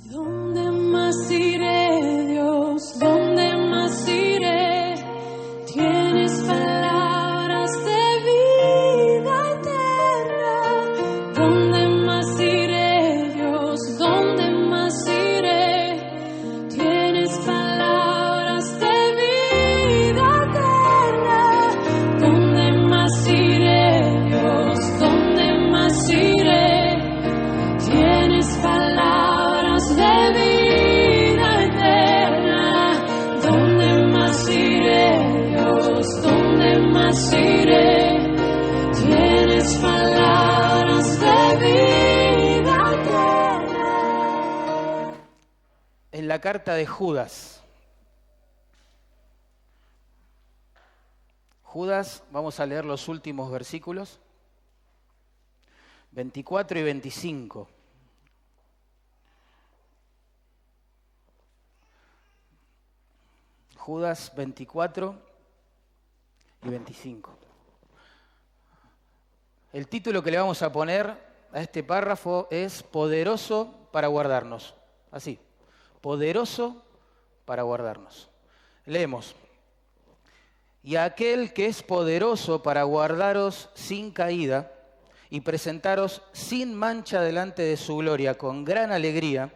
¿Dónde más iré, Dios? ¿Dónde más iré? Tienes palabras de vida eterna. ¿Dónde más iré, Dios? ¿Dónde más iré? Tienes palabras de vida eterna. ¿Dónde más iré, Dios? ¿Dónde más iré? Tienes palabras de vida eterna. ¿Dónde más iré, Dios? ¿Dónde más iré? Tienes palabras de vida eterna. En la carta de Judas. Judas, vamos a leer los últimos versículos, 24 y 25. Judas 24 y 25. El título que le vamos a poner a este párrafo es Poderoso para guardarnos. Así, poderoso para guardarnos. Leemos. Y aquel que es poderoso para guardaros sin caída y presentaros sin mancha delante de su gloria con gran alegría,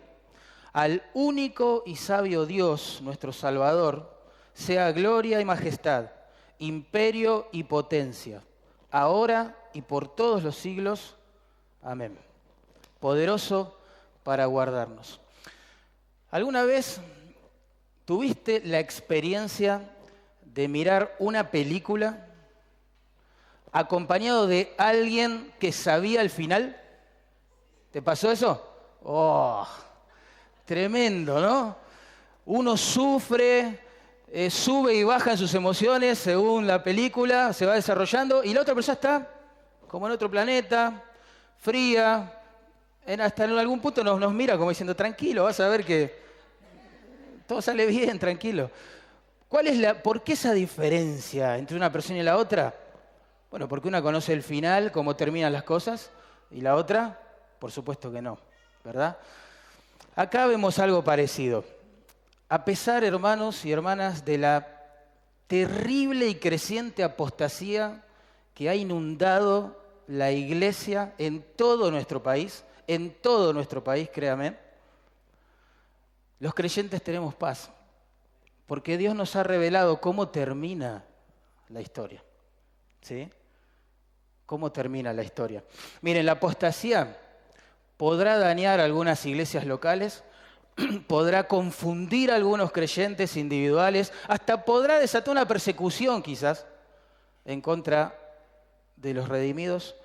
al único y sabio Dios, nuestro Salvador, sea gloria y majestad, imperio y potencia, ahora y por todos los siglos. Amén. Poderoso para guardarnos. ¿Alguna vez tuviste la experiencia de mirar una película acompañado de alguien que sabía el final? ¿Te pasó eso? ¡Oh! Tremendo, ¿no? Uno sufre, sube y baja en sus emociones según la película, se va desarrollando, y la otra persona está como en otro planeta, fría, hasta en algún punto nos mira como diciendo, tranquilo, vas a ver que todo sale bien, tranquilo. ¿Por qué esa diferencia entre una persona y la otra? Bueno, porque una conoce el final, cómo terminan las cosas, y la otra, por supuesto que no, ¿verdad? Acá vemos algo parecido. A pesar, hermanos y hermanas, de la terrible y creciente apostasía que ha inundado la iglesia en todo nuestro país, créame, los creyentes tenemos paz, porque Dios nos ha revelado cómo termina la historia, ¿sí? ¿Cómo termina la historia? Miren, la apostasía podrá dañar algunas iglesias locales, podrá confundir a algunos creyentes individuales, hasta podrá desatar una persecución quizás en contra de los redimidos.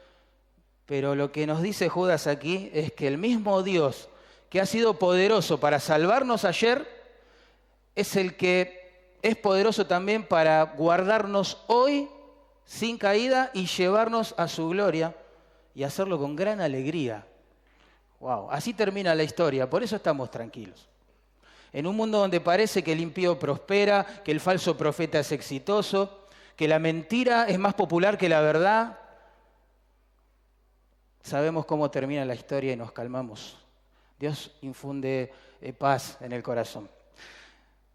Pero lo que nos dice Judas aquí es que el mismo Dios que ha sido poderoso para salvarnos ayer es el que es poderoso también para guardarnos hoy sin caída y llevarnos a su gloria y hacerlo con gran alegría. Wow, así termina la historia, por eso estamos tranquilos. En un mundo donde parece que el impío prospera, que el falso profeta es exitoso, que la mentira es más popular que la verdad, sabemos cómo termina la historia y nos calmamos. Dios infunde paz en el corazón.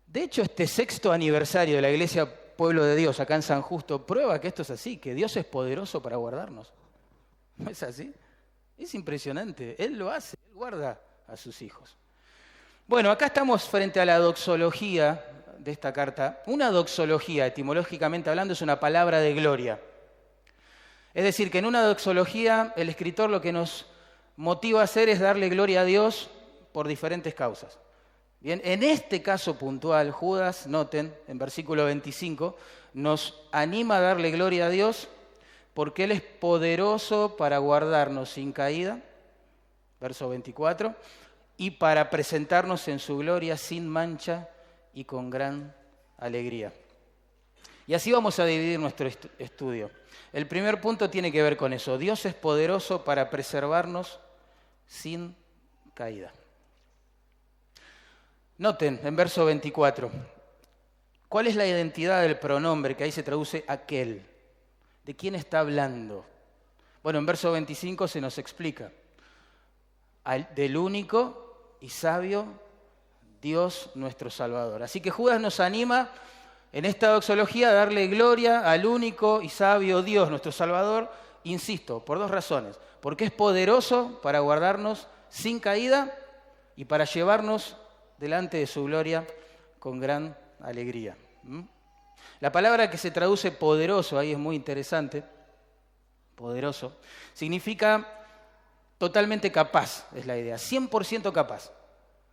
De hecho, este 6º aniversario de la Iglesia Pueblo de Dios acá en San Justo prueba que esto es así, que Dios es poderoso para guardarnos. ¿No es así? Es impresionante, Él lo hace, Él guarda a sus hijos. Bueno, acá estamos frente a la doxología de esta carta. Una doxología, etimológicamente hablando, es una palabra de gloria. Es decir, que en una doxología el escritor lo que nos motiva a hacer es darle gloria a Dios por diferentes causas. Bien, en este caso puntual, Judas, noten, en versículo 25, nos anima a darle gloria a Dios porque Él es poderoso para guardarnos sin caída, verso 24, y para presentarnos en su gloria sin mancha y con gran alegría. Y así vamos a dividir nuestro estudio. El primer punto tiene que ver con eso. Dios es poderoso para preservarnos sin caída. Noten en verso 24, ¿cuál es la identidad del pronombre que ahí se traduce aquel? ¿De quién está hablando? Bueno, en verso 25 se nos explica. Del único y sabio Dios nuestro Salvador. Así que Judas nos anima en esta doxología a darle gloria al único y sabio Dios nuestro Salvador, insisto, por dos razones. Porque es poderoso para guardarnos sin caída y para llevarnos delante de su gloria con gran alegría. La palabra que se traduce poderoso, ahí es muy interesante, poderoso, significa totalmente capaz, es la idea, 100% capaz,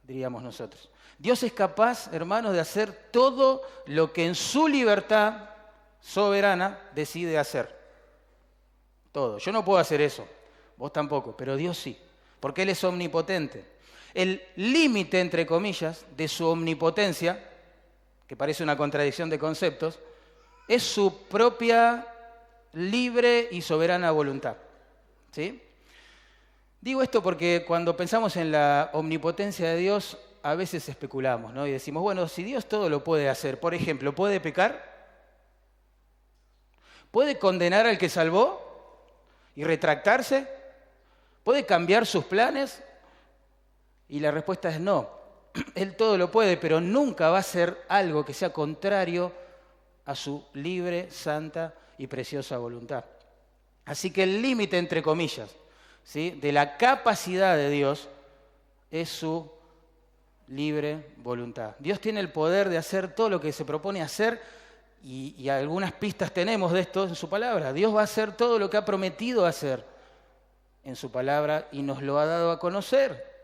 diríamos nosotros. Dios es capaz, hermanos, de hacer todo lo que en su libertad soberana decide hacer. Todo. Yo no puedo hacer eso, vos tampoco, pero Dios sí, porque Él es omnipotente. El límite, entre comillas, de su omnipotencia, que parece una contradicción de conceptos, es su propia libre y soberana voluntad. ¿Sí? Digo esto porque cuando pensamos en la omnipotencia de Dios, a veces especulamos, ¿no? Y decimos, bueno, si Dios todo lo puede hacer, por ejemplo, ¿puede pecar? ¿Puede condenar al que salvó y retractarse? ¿Puede cambiar sus planes? Y la respuesta es no. Él todo lo puede, pero nunca va a hacer algo que sea contrario a su libre, santa y preciosa voluntad. Así que el límite, entre comillas, ¿sí?, de la capacidad de Dios es su libre voluntad. Dios tiene el poder de hacer todo lo que se propone hacer y algunas pistas tenemos de esto en su palabra. Dios va a hacer todo lo que ha prometido hacer en su palabra y nos lo ha dado a conocer.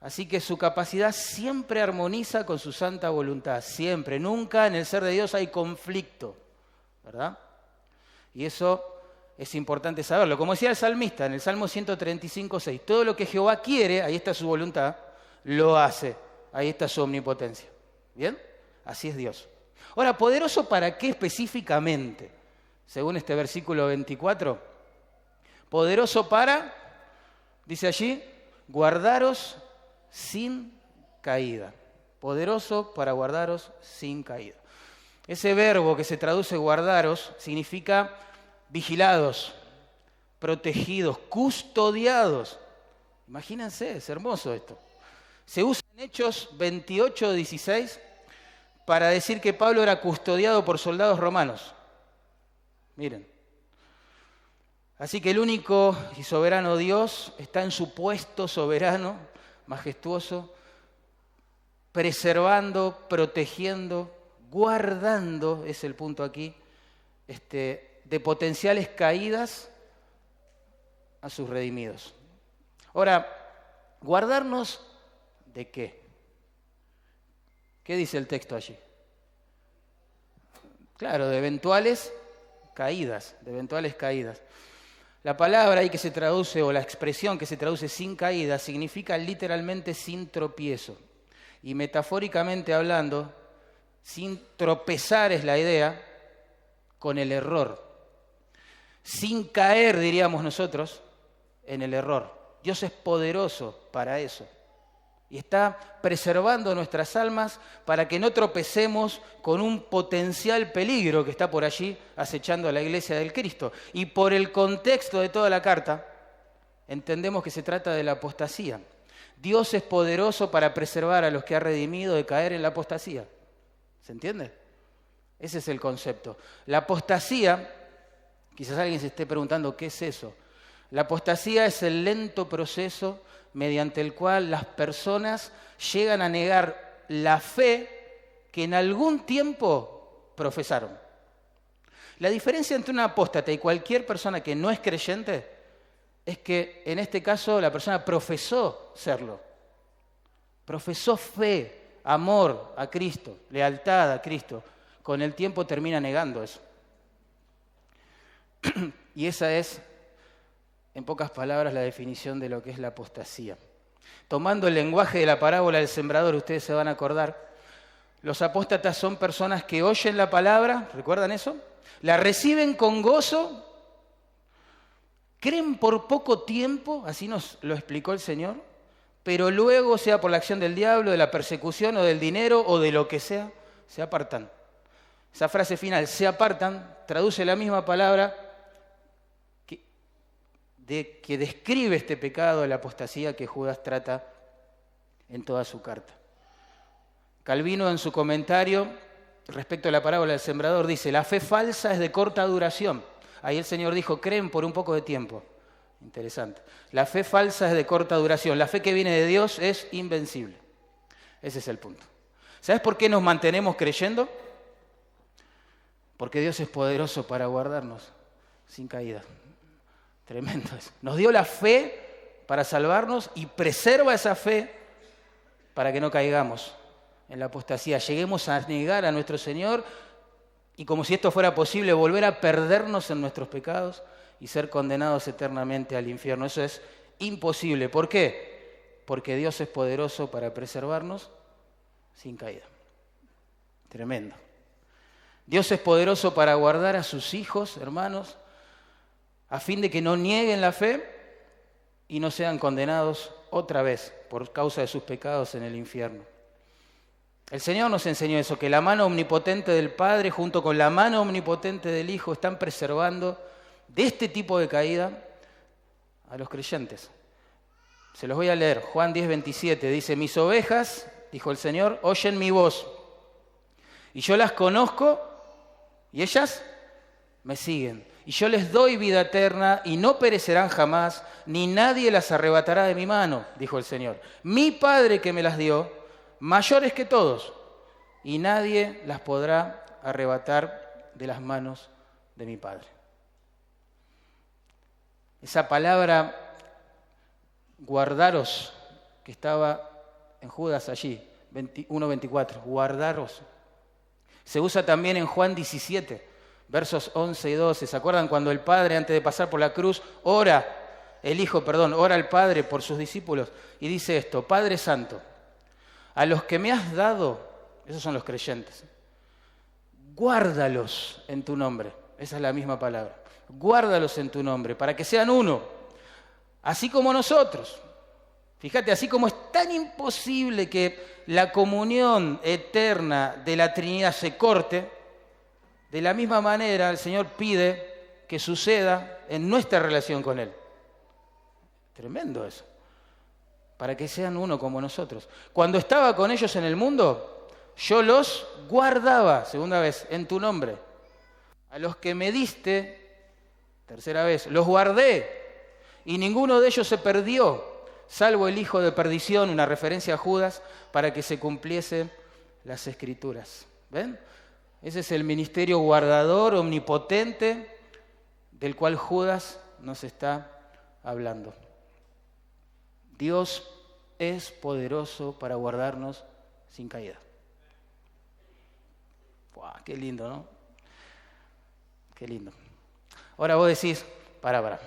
Así que su capacidad siempre armoniza con su santa voluntad, siempre. Nunca en el ser de Dios hay conflicto, ¿verdad? Y eso es importante saberlo. Como decía el salmista en el Salmo 135:6, todo lo que Jehová quiere, ahí está su voluntad, lo hace. Ahí está su omnipotencia. ¿Bien? Así es Dios. Ahora, ¿poderoso para qué específicamente? Según este versículo 24. Poderoso para, dice allí, guardaros sin caída. Poderoso para guardaros sin caída. Ese verbo que se traduce guardaros significa vigilados, protegidos, custodiados. Imagínense, es hermoso esto. Se usa en Hechos 28:16 para decir que Pablo era custodiado por soldados romanos. Miren. Así que el único y soberano Dios está en su puesto soberano, majestuoso, preservando, protegiendo, guardando, es el punto aquí, de potenciales caídas a sus redimidos. Ahora, ¿guardarnos de qué? ¿Qué dice el texto allí? Claro, de eventuales caídas, de eventuales caídas. La palabra ahí que se traduce, o la expresión que se traduce sin caída, significa literalmente sin tropiezo. Y metafóricamente hablando, sin tropezar es la idea, con el error. Sin caer, diríamos nosotros, en el error. Dios es poderoso para eso. Y está preservando nuestras almas para que no tropecemos con un potencial peligro que está por allí acechando a la iglesia del Cristo. Y por el contexto de toda la carta, entendemos que se trata de la apostasía. Dios es poderoso para preservar a los que ha redimido de caer en la apostasía. ¿Se entiende? Ese es el concepto. La apostasía, quizás alguien se esté preguntando, ¿qué es eso? La apostasía es el lento proceso mediante el cual las personas llegan a negar la fe que en algún tiempo profesaron. La diferencia entre un apóstata y cualquier persona que no es creyente es que en este caso la persona profesó serlo. Profesó fe, amor a Cristo, lealtad a Cristo. Con el tiempo termina negando eso. Y esa es, en pocas palabras, la definición de lo que es la apostasía. Tomando el lenguaje de la parábola del sembrador, ustedes se van a acordar, los apóstatas son personas que oyen la palabra, ¿recuerdan eso? La reciben con gozo, creen por poco tiempo, así nos lo explicó el Señor, pero luego, sea por la acción del diablo, de la persecución o del dinero o de lo que sea, se apartan. Esa frase final, se apartan, traduce la misma palabra que describe este pecado de la apostasía que Judas trata en toda su carta. Calvino, en su comentario respecto a la parábola del sembrador, dice: la fe falsa es de corta duración. Ahí el Señor dijo: creen por un poco de tiempo. Interesante. La fe falsa es de corta duración. La fe que viene de Dios es invencible. Ese es el punto. ¿Sabes por qué nos mantenemos creyendo? Porque Dios es poderoso para guardarnos sin caída. Tremendo eso. Nos dio la fe para salvarnos y preserva esa fe para que no caigamos en la apostasía. Lleguemos a negar a nuestro Señor y, como si esto fuera posible, volver a perdernos en nuestros pecados y ser condenados eternamente al infierno. Eso es imposible. ¿Por qué? Porque Dios es poderoso para preservarnos sin caída. Tremendo. Dios es poderoso para guardar a sus hijos, hermanos, a fin de que no nieguen la fe y no sean condenados otra vez por causa de sus pecados en el infierno. El Señor nos enseñó eso, que la mano omnipotente del Padre junto con la mano omnipotente del Hijo están preservando de este tipo de caída a los creyentes. Se los voy a leer. Juan 10:27 dice: mis ovejas, dijo el Señor, oyen mi voz, y yo las conozco y ellas me siguen. Y yo les doy vida eterna y no perecerán jamás, ni nadie las arrebatará de mi mano, dijo el Señor. Mi Padre que me las dio, mayor es que todos, y nadie las podrá arrebatar de las manos de mi Padre. Esa palabra guardaros, que estaba en Judas allí, 1:24, guardaros, se usa también en Juan 17, versos 11 y 12. ¿Se acuerdan cuando el Padre, antes de pasar por la cruz, ora al Padre por sus discípulos? Y dice esto: Padre Santo, a los que me has dado, esos son los creyentes, guárdalos en tu nombre. Esa es la misma palabra. Guárdalos en tu nombre, para que sean uno, así como nosotros. Fíjate, así como es tan imposible que la comunión eterna de la Trinidad se corte, de la misma manera el Señor pide que suceda en nuestra relación con Él. Tremendo eso. Para que sean uno como nosotros. Cuando estaba con ellos en el mundo, yo los guardaba, segunda vez, en tu nombre. A los que me diste, tercera vez, los guardé, y ninguno de ellos se perdió, salvo el hijo de perdición, una referencia a Judas, para que se cumpliesen las Escrituras. ¿Ven? Ese es el ministerio guardador, omnipotente, del cual Judas nos está hablando. Dios es poderoso para guardarnos sin caída. ¡Wow! Qué lindo, ¿no? Qué lindo. Ahora vos decís, para.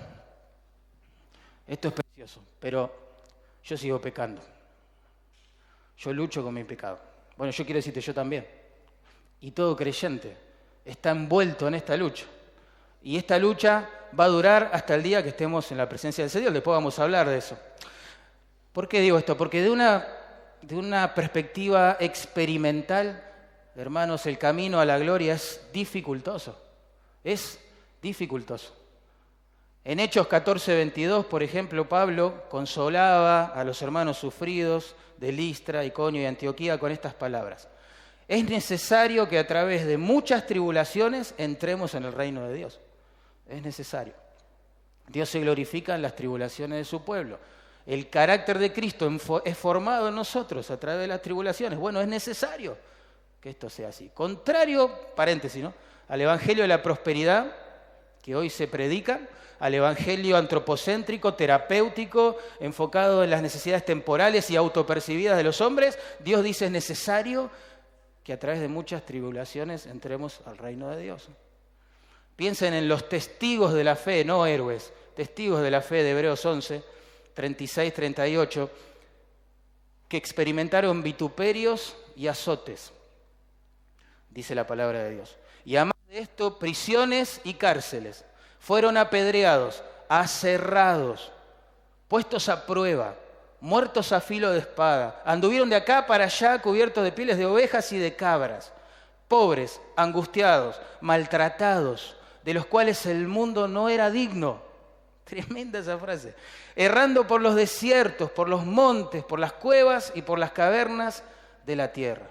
Esto es precioso, pero yo sigo pecando. Yo lucho con mi pecado. Bueno, yo quiero decirte, yo también. Y todo creyente está envuelto en esta lucha. Y esta lucha va a durar hasta el día que estemos en la presencia del Señor. Después vamos a hablar de eso. ¿Por qué digo esto? Porque de una perspectiva experimental, hermanos, el camino a la gloria es dificultoso. Es dificultoso. En Hechos 14:22, por ejemplo, Pablo consolaba a los hermanos sufridos de Listra, Iconio y Antioquía con estas palabras: es necesario que a través de muchas tribulaciones entremos en el reino de Dios. Es necesario. Dios se glorifica en las tribulaciones de su pueblo. El carácter de Cristo es formado en nosotros a través de las tribulaciones. Bueno, es necesario que esto sea así. Contrario, paréntesis, ¿no?, al evangelio de la prosperidad que hoy se predica, al evangelio antropocéntrico, terapéutico, enfocado en las necesidades temporales y autopercibidas de los hombres, Dios dice: es necesario que a través de muchas tribulaciones entremos al reino de Dios. Piensen en los testigos de la fe, no héroes, testigos de la fe de Hebreos 11, 36, 38, que experimentaron vituperios y azotes, dice la palabra de Dios. Y además de esto, prisiones y cárceles. Fueron apedreados, aserrados, puestos a prueba, muertos a filo de espada. Anduvieron de acá para allá cubiertos de pieles de ovejas y de cabras. Pobres, angustiados, maltratados, de los cuales el mundo no era digno. Tremenda esa frase. Errando por los desiertos, por los montes, por las cuevas y por las cavernas de la tierra.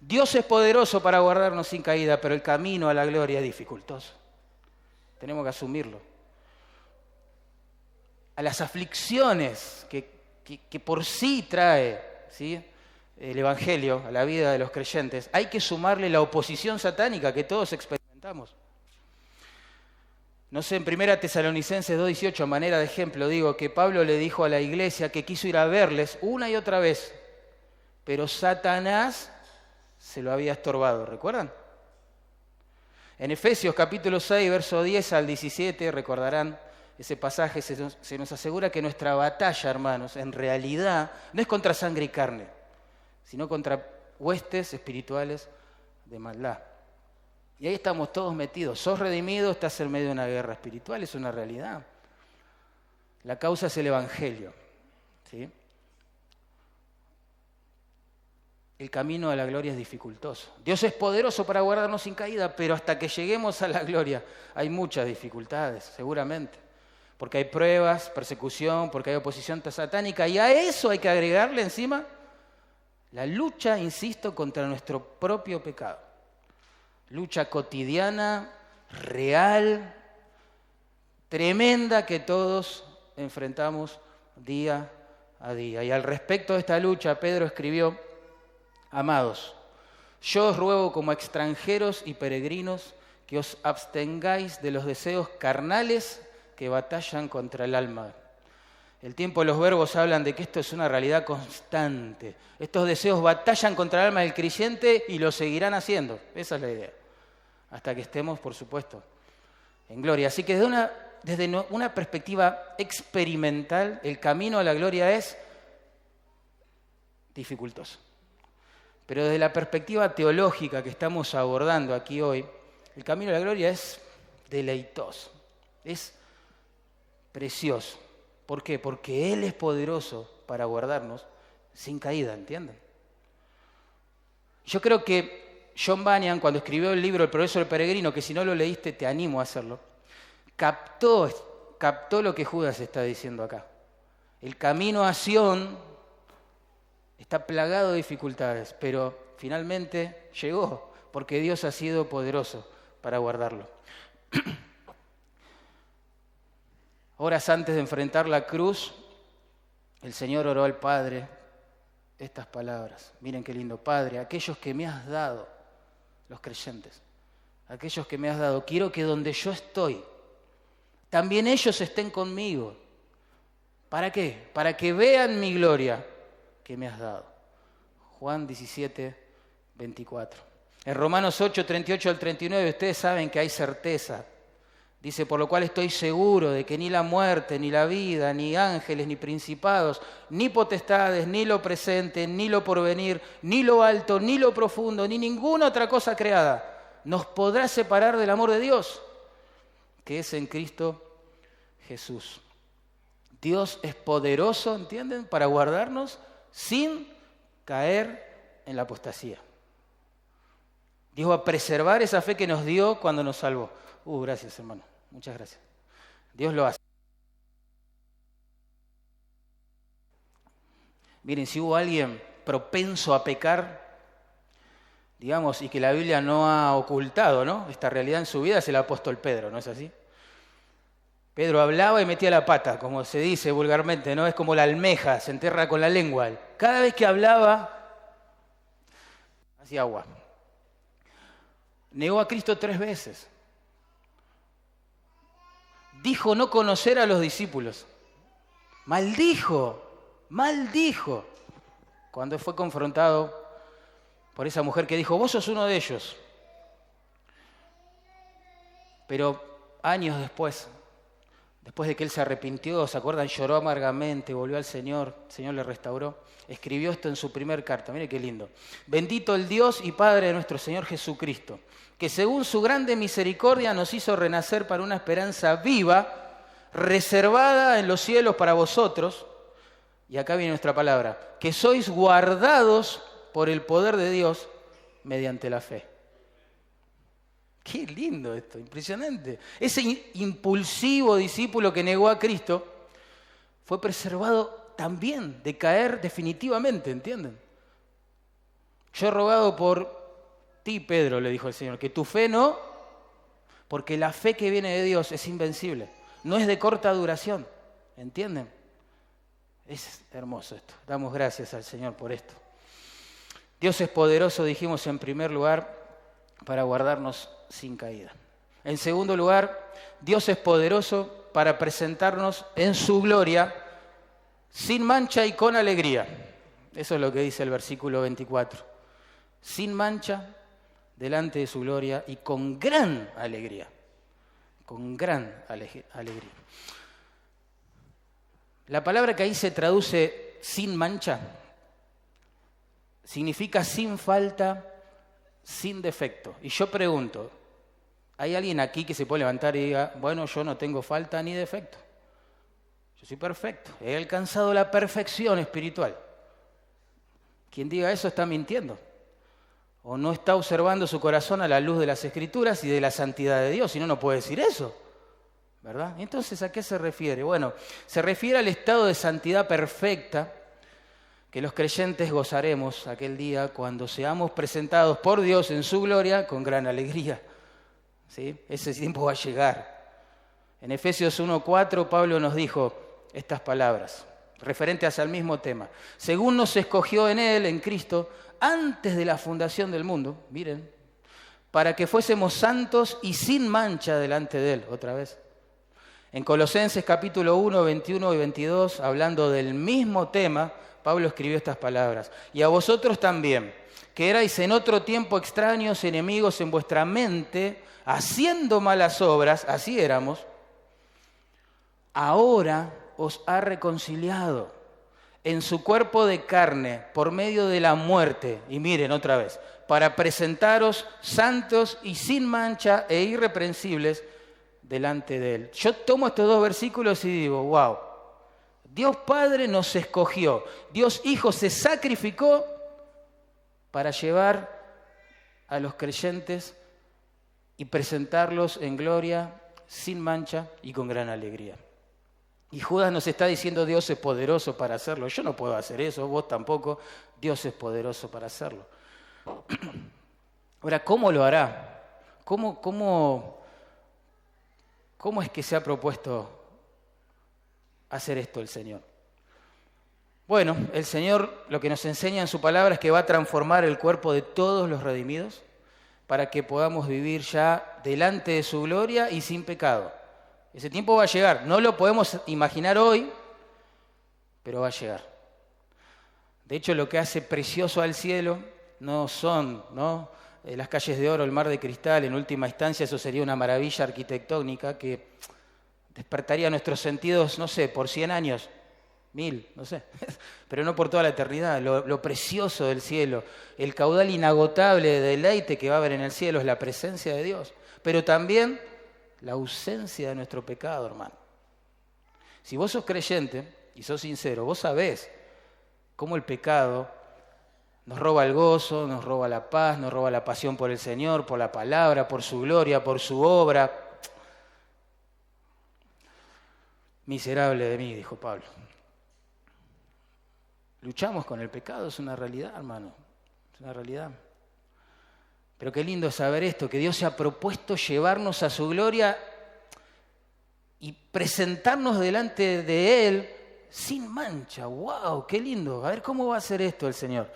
Dios es poderoso para guardarnos sin caída, pero el camino a la gloria es dificultoso. Tenemos que asumirlo. A las aflicciones que por sí trae, ¿sí?, el Evangelio a la vida de los creyentes, hay que sumarle la oposición satánica que todos experimentamos. No sé, en 1 Tesalonicenses 2:18, a manera de ejemplo, digo que Pablo le dijo a la iglesia que quiso ir a verles una y otra vez, pero Satanás se lo había estorbado, ¿recuerdan? En Efesios capítulo 6, verso 10 al 17, recordarán ese pasaje, se nos asegura que nuestra batalla, hermanos, en realidad no es contra sangre y carne, sino contra huestes espirituales de maldad. Y ahí estamos todos metidos. Sos redimido, estás en medio de una guerra espiritual, es una realidad. La causa es el Evangelio, ¿sí? El camino a la gloria es dificultoso. Dios es poderoso para guardarnos sin caída, pero hasta que lleguemos a la gloria hay muchas dificultades, seguramente. Porque hay pruebas, persecución, porque hay oposición satánica, y a eso hay que agregarle encima la lucha, insisto, contra nuestro propio pecado. Lucha cotidiana, real, tremenda que todos enfrentamos día a día. Y al respecto de esta lucha, Pedro escribió: amados, yo os ruego como extranjeros y peregrinos que os abstengáis de los deseos carnales que batallan contra el alma. El tiempo de los verbos hablan de que esto es una realidad constante. Estos deseos batallan contra el alma del creyente y lo seguirán haciendo. Esa es la idea. Hasta que estemos, por supuesto, en gloria. Así que desde una perspectiva experimental, el camino a la gloria es dificultoso. Pero desde la perspectiva teológica que estamos abordando aquí hoy, el camino a la gloria es deleitoso, es precioso. ¿Por qué? Porque Él es poderoso para guardarnos sin caída, ¿entienden? Yo creo que John Bunyan, cuando escribió el libro El progreso del peregrino, que si no lo leíste te animo a hacerlo, captó lo que Judas está diciendo acá. El camino a Sion está plagado de dificultades, pero finalmente llegó, porque Dios ha sido poderoso para guardarlo. Horas antes de enfrentar la cruz, el Señor oró al Padre estas palabras. Miren qué lindo: Padre, aquellos que me has dado, los creyentes, aquellos que me has dado, quiero que donde yo estoy, también ellos estén conmigo. ¿Para qué? Para que vean mi gloria que me has dado. Juan 17, 24. En Romanos 8, 38 al 39, ustedes saben que hay certeza. Dice: por lo cual estoy seguro de que ni la muerte, ni la vida, ni ángeles, ni principados, ni potestades, ni lo presente, ni lo porvenir, ni lo alto, ni lo profundo, ni ninguna otra cosa creada nos podrá separar del amor de Dios, que es en Cristo Jesús. Dios es poderoso, ¿entienden?, para guardarnos sin caer en la apostasía. Dios va a preservar esa fe que nos dio cuando nos salvó. Gracias, hermano. Muchas gracias. Dios lo hace. Miren, si hubo alguien propenso a pecar, digamos, y que la Biblia no ha ocultado, ¿no?, esta realidad en su vida, es el apóstol Pedro, ¿no es así? Pedro hablaba y metía la pata, como se dice vulgarmente, ¿no? Es como la almeja, se enterra con la lengua. Cada vez que hablaba, hacía agua. Negó a Cristo 3 veces. Dijo no conocer a los discípulos. Maldijo cuando fue confrontado por esa mujer que dijo: vos sos uno de ellos. Pero años después de que él se arrepintió, ¿se acuerdan? Lloró amargamente, volvió al Señor, el Señor le restauró. Escribió esto en su primer carta, mire qué lindo. Bendito el Dios y Padre de nuestro Señor Jesucristo, que según su grande misericordia nos hizo renacer para una esperanza viva, reservada en los cielos para vosotros, y acá viene nuestra palabra, que sois guardados por el poder de Dios mediante la fe. Qué lindo esto, impresionante. Ese impulsivo discípulo que negó a Cristo fue preservado también de caer definitivamente, ¿entienden? Yo he rogado por ti, Pedro, le dijo el Señor, que tu fe no, porque la fe que viene de Dios es invencible, no es de corta duración, ¿entienden? Es hermoso esto, damos gracias al Señor por esto. Dios es poderoso, dijimos en primer lugar, para guardarnos sin caída. En segundo lugar, Dios es poderoso para presentarnos en su gloria, sin mancha y con alegría. Eso es lo que dice el versículo 24. Sin mancha, delante de su gloria y con gran alegría. Con gran alegría. La palabra que ahí se traduce sin mancha significa sin falta, sin defecto. Y yo pregunto, ¿hay alguien aquí que se puede levantar y diga, bueno, yo no tengo falta ni defecto? Yo soy perfecto, he alcanzado la perfección espiritual. Quien diga eso está mintiendo. O no está observando su corazón a la luz de las Escrituras y de la santidad de Dios, si no, no puede decir eso, ¿verdad? Entonces, ¿a qué se refiere? Bueno, se refiere al estado de santidad perfecta que los creyentes gozaremos aquel día cuando seamos presentados por Dios en su gloria con gran alegría. ¿Sí? Ese tiempo va a llegar. En Efesios 1:4 Pablo nos dijo estas palabras, referentes al mismo tema. Según nos escogió en Él, en Cristo, antes de la fundación del mundo, miren, para que fuésemos santos y sin mancha delante de Él, otra vez. En Colosenses capítulo 1, 21 y 22, hablando del mismo tema, Pablo escribió estas palabras. Y a vosotros también, que erais en otro tiempo extraños, enemigos en vuestra mente, haciendo malas obras, así éramos, ahora os ha reconciliado en su cuerpo de carne por medio de la muerte. Y miren otra vez, para presentaros santos y sin mancha e irreprensibles delante de Él. Yo tomo estos dos versículos y digo, wow, Dios Padre nos escogió, Dios Hijo se sacrificó para llevar a los creyentes y presentarlos en gloria, sin mancha y con gran alegría. Y Judas nos está diciendo, Dios es poderoso para hacerlo. Yo no puedo hacer eso, vos tampoco. Dios es poderoso para hacerlo. Ahora, ¿cómo lo hará? ¿Cómo es que se ha propuesto hacer esto el Señor? Bueno, el Señor lo que nos enseña en su palabra es que va a transformar el cuerpo de todos los redimidos para que podamos vivir ya delante de su gloria y sin pecado. Ese tiempo va a llegar, no lo podemos imaginar hoy, pero va a llegar. De hecho, lo que hace precioso al cielo no son las calles de oro, el mar de cristal, en última instancia eso sería una maravilla arquitectónica que despertaría nuestros sentidos, no sé, por 100 años, 1000, no sé, pero no por toda la eternidad. Lo precioso del cielo, el caudal inagotable de deleite que va a haber en el cielo es la presencia de Dios, pero también la ausencia de nuestro pecado, hermano. Si vos sos creyente y sos sincero, vos sabés cómo el pecado nos roba el gozo, nos roba la paz, nos roba la pasión por el Señor, por la palabra, por su gloria, por su obra. Miserable de mí, dijo Pablo. Luchamos con el pecado, es una realidad, hermano, es una realidad. Pero qué lindo saber esto, que Dios se ha propuesto llevarnos a su gloria y presentarnos delante de Él sin mancha. ¡Wow! ¡Qué lindo! A ver cómo va a hacer esto el Señor.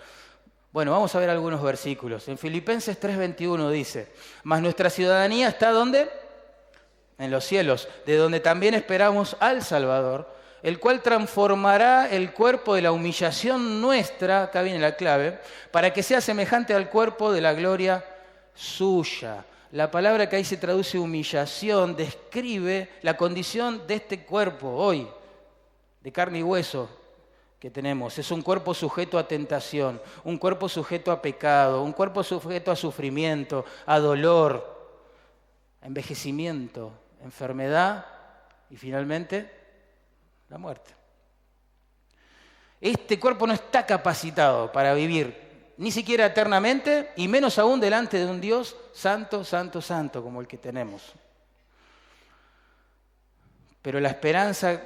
Bueno, vamos a ver algunos versículos. En Filipenses 3:21 dice, mas nuestra ciudadanía está ¿dónde? En los cielos, de donde también esperamos al Salvador, el cual transformará el cuerpo de la humillación nuestra, acá viene la clave, para que sea semejante al cuerpo de la gloria suya. La palabra que ahí se traduce humillación describe la condición de este cuerpo hoy, de carne y hueso que tenemos. Es un cuerpo sujeto a tentación, un cuerpo sujeto a pecado, un cuerpo sujeto a sufrimiento, a dolor, a envejecimiento, enfermedad y finalmente la muerte. Este cuerpo no está capacitado para vivir ni siquiera eternamente, y menos aún delante de un Dios santo, santo, santo, como el que tenemos. Pero la esperanza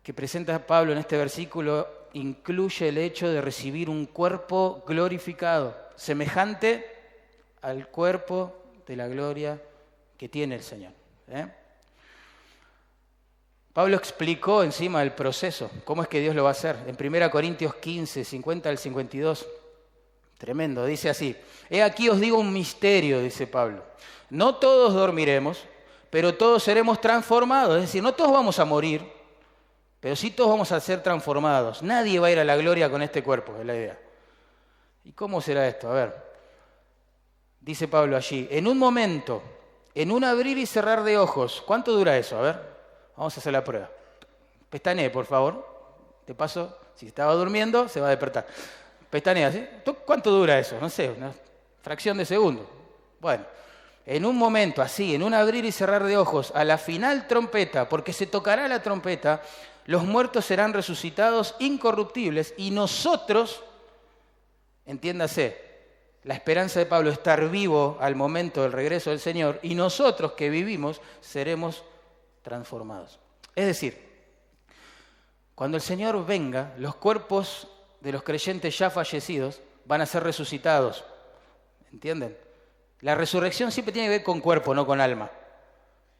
que presenta Pablo en este versículo incluye el hecho de recibir un cuerpo glorificado, semejante al cuerpo de la gloria que tiene el Señor. Pablo explicó encima el proceso, cómo es que Dios lo va a hacer. En 1 Corintios 15, 50 al 52, tremendo, dice así: he aquí os digo un misterio, dice Pablo. No todos dormiremos, pero todos seremos transformados. Es decir, no todos vamos a morir, pero sí todos vamos a ser transformados. Nadie va a ir a la gloria con este cuerpo, es la idea. ¿Y cómo será esto? A ver, dice Pablo allí, en un momento, en un abrir y cerrar de ojos. ¿Cuánto dura eso? A ver, vamos a hacer la prueba. Pestanee, por favor. De paso, si estaba durmiendo, se va a despertar. Pestanea, ¿sí? ¿Cuánto dura eso? No sé, una fracción de segundo. Bueno, en un momento así, en un abrir y cerrar de ojos, a la final trompeta, porque se tocará la trompeta, los muertos serán resucitados incorruptibles y nosotros, entiéndase, la esperanza de Pablo, estar vivo al momento del regreso del Señor, y nosotros que vivimos seremos transformados. Es decir, cuando el Señor venga, los cuerpos de los creyentes ya fallecidos van a ser resucitados. ¿Entienden? La resurrección siempre tiene que ver con cuerpo, no con alma.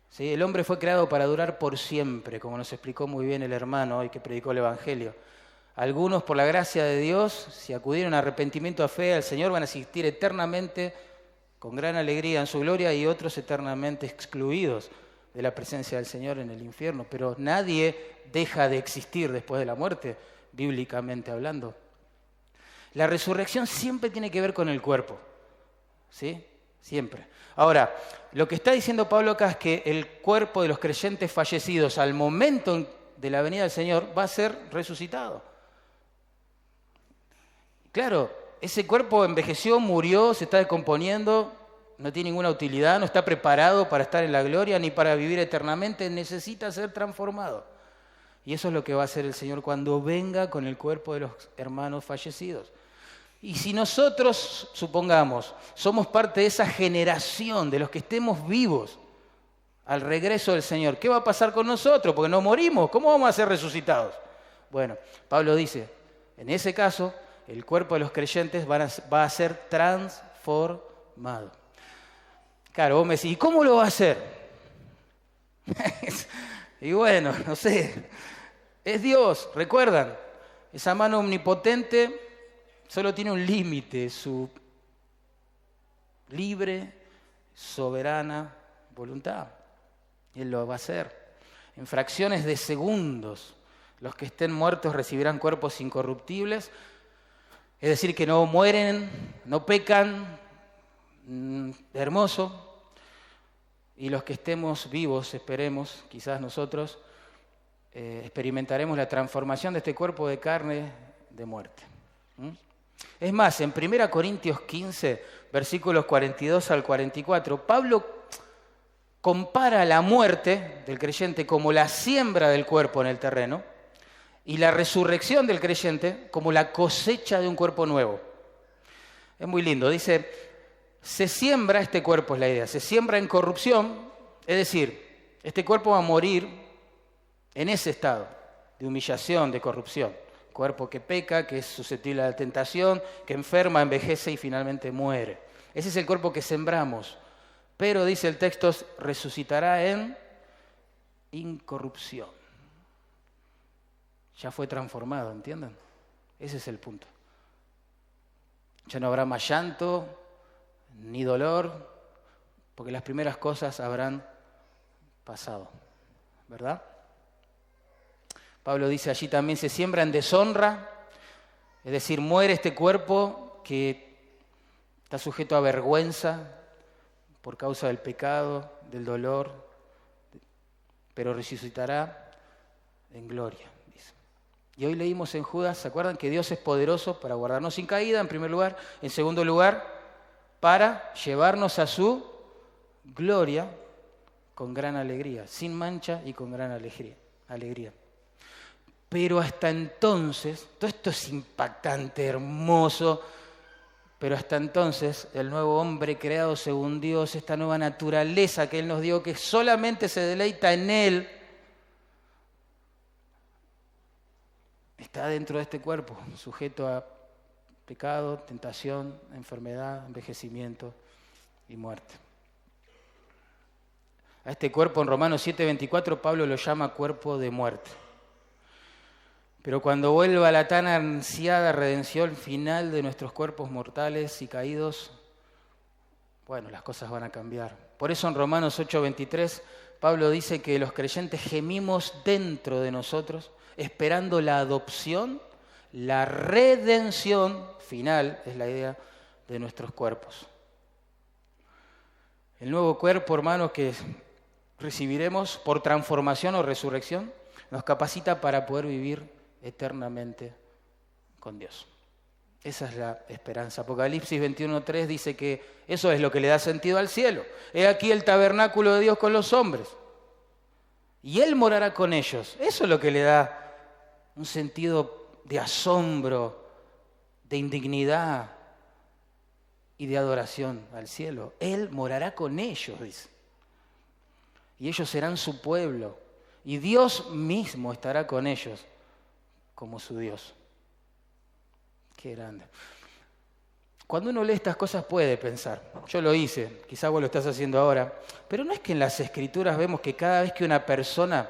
¿Sí? El hombre fue creado para durar por siempre, como nos explicó muy bien el hermano hoy que predicó el Evangelio. Algunos, por la gracia de Dios, si acudieron a arrepentimiento, a fe al Señor, van a asistir eternamente con gran alegría en su gloria, y otros eternamente excluidos de la presencia del Señor en el infierno. Pero nadie deja de existir después de la muerte, bíblicamente hablando. La resurrección siempre tiene que ver con el cuerpo, ¿sí? Siempre. Ahora, lo que está diciendo Pablo acá es que el cuerpo de los creyentes fallecidos al momento de la venida del Señor va a ser resucitado. Claro, ese cuerpo envejeció, murió, se está descomponiendo, no tiene ninguna utilidad, no está preparado para estar en la gloria ni para vivir eternamente, necesita ser transformado. Y eso es lo que va a hacer el Señor cuando venga con el cuerpo de los hermanos fallecidos. Y si nosotros, supongamos, somos parte de esa generación de los que estemos vivos al regreso del Señor, ¿qué va a pasar con nosotros? Porque no morimos, ¿cómo vamos a ser resucitados? Bueno, Pablo dice, en ese caso, el cuerpo de los creyentes va a ser transformado. Claro, vos me decís, ¿y cómo lo va a hacer? Y bueno, no sé, es Dios, ¿recuerdan? Esa mano omnipotente solo tiene un límite, su libre, soberana voluntad. Él lo va a hacer. En fracciones de segundos, los que estén muertos recibirán cuerpos incorruptibles, es decir, que no mueren, no pecan, hermoso. Y los que estemos vivos, esperemos, quizás nosotros, experimentaremos la transformación de este cuerpo de carne de muerte. Es más, en 1 Corintios 15, versículos 42 al 44, Pablo compara la muerte del creyente como la siembra del cuerpo en el terreno y la resurrección del creyente como la cosecha de un cuerpo nuevo. Es muy lindo, dice, se siembra este cuerpo, es la idea, se siembra en corrupción, es decir, este cuerpo va a morir en ese estado de humillación, de corrupción. Cuerpo que peca, que es susceptible a la tentación, que enferma, envejece y finalmente muere. Ese es el cuerpo que sembramos. Pero, dice el texto, resucitará en incorrupción. Ya fue transformado, ¿entienden? Ese es el punto. Ya no habrá más llanto, ni dolor, porque las primeras cosas habrán pasado, ¿verdad? Pablo dice allí también, se siembra en deshonra, es decir, muere este cuerpo que está sujeto a vergüenza por causa del pecado, del dolor, pero resucitará en gloria, dice. Y hoy leímos en Judas, ¿se acuerdan? Que Dios es poderoso para guardarnos sin caída, en primer lugar. En segundo lugar, para llevarnos a su gloria con gran alegría, sin mancha y con gran alegría. Pero hasta entonces, todo esto es impactante, hermoso, Pero hasta entonces, el nuevo hombre creado según Dios, esta nueva naturaleza que Él nos dio, que solamente se deleita en Él, está dentro de este cuerpo, sujeto a pecado, tentación, enfermedad, envejecimiento y muerte. A este cuerpo en Romanos 7:24 Pablo lo llama cuerpo de muerte. Pero cuando vuelva la tan ansiada redención final de nuestros cuerpos mortales y caídos, bueno, las cosas van a cambiar. Por eso en Romanos 8:23 Pablo dice que los creyentes gemimos dentro de nosotros, esperando la adopción, la redención final, es la idea, de nuestros cuerpos. El nuevo cuerpo, hermanos, que recibiremos por transformación o resurrección, nos capacita para poder vivir eternamente con Dios. Esa es la esperanza. Apocalipsis 21:3 dice que eso es lo que le da sentido al cielo. He aquí el tabernáculo de Dios con los hombres, y Él morará con ellos. Eso es lo que le da un sentido de asombro, de indignidad y de adoración al cielo. Él morará con ellos, dice. Y ellos serán su pueblo. Y Dios mismo estará con ellos como su Dios. Qué grande. Cuando uno lee estas cosas puede pensar, yo lo hice, quizás vos lo estás haciendo ahora, pero no es que en las Escrituras vemos que cada vez que una persona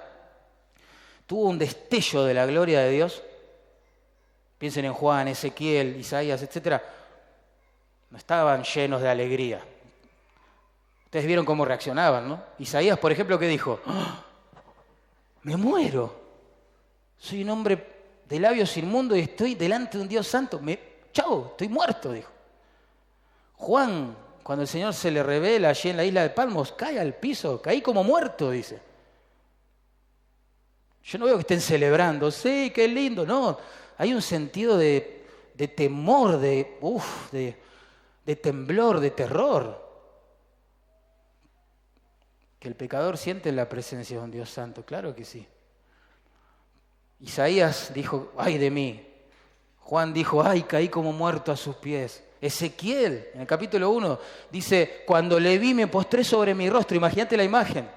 tuvo un destello de la gloria de Dios, piensen en Juan, Ezequiel, Isaías, etc., no estaban llenos de alegría. Ustedes vieron cómo reaccionaban, ¿no? Isaías, por ejemplo, ¿qué dijo? ¡Oh! Me muero. Soy un hombre de labios inmundos y estoy delante de un Dios santo. Chao, estoy muerto, dijo. Juan, cuando el Señor se le revela allí en la isla de Patmos, cae al piso, caí como muerto, dice. Yo no veo que estén celebrando, sí, qué lindo, no. Hay un sentido de temor, de temblor, de terror, que el pecador siente en la presencia de un Dios santo, claro que sí. Isaías dijo, ay de mí. Juan dijo, ay, caí como muerto a sus pies. Ezequiel, en el capítulo 1, dice, cuando le vi me postré sobre mi rostro. Imagínate la imagen.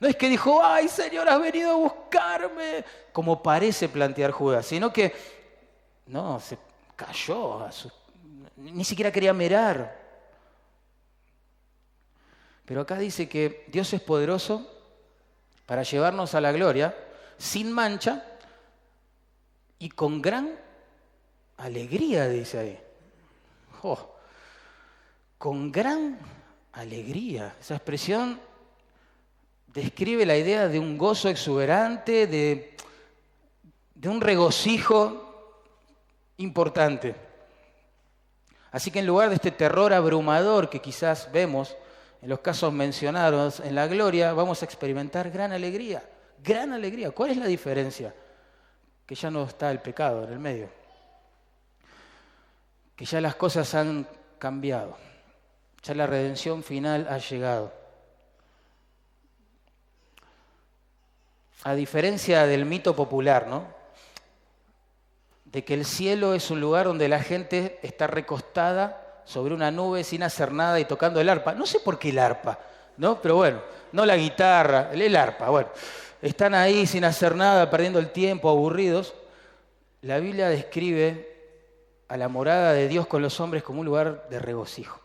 No es que dijo, ay, Señor, has venido a buscarme, como parece plantear Judas, sino que, no, se cayó, ni siquiera quería mirar. Pero acá dice que Dios es poderoso para llevarnos a la gloria, sin mancha y con gran alegría, dice ahí. Oh, con gran alegría. Esa expresión describe la idea de un gozo exuberante, de un regocijo importante. Así que en lugar de este terror abrumador que quizás vemos en los casos mencionados en la gloria, vamos a experimentar gran alegría. Gran alegría. ¿Cuál es la diferencia? Que ya no está el pecado en el medio. Que ya las cosas han cambiado. Ya la redención final ha llegado. A diferencia del mito popular, ¿no? De que el cielo es un lugar donde la gente está recostada sobre una nube sin hacer nada y tocando el arpa. No sé por qué el arpa, ¿no? Pero bueno, no la guitarra, el arpa, bueno. Están ahí sin hacer nada, perdiendo el tiempo, aburridos. La Biblia describe a la morada de Dios con los hombres como un lugar de regocijo.